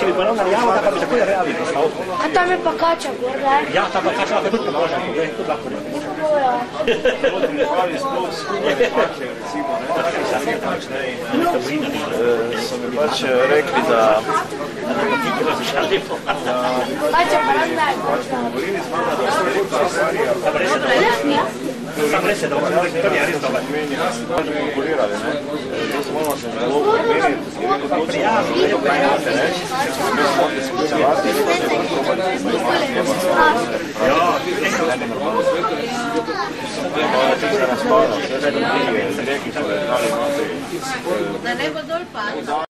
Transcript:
Če bi pa nam narijalo, da pa bi takoj reali postavil. A tam je pa kača, gore? Ja, tam pa kača lahko tudi pomoža, tudi lahko ne. So mi pač rekli, da Kača pa nam daj. Sam res je dobro, to je res dobro. Pač bi konkurirali, ne? To se moramo se zelo pomeniti, Prijavno, ne pojnate, ne? Mi smo ovdje specialati, Da ne bo dol padlo.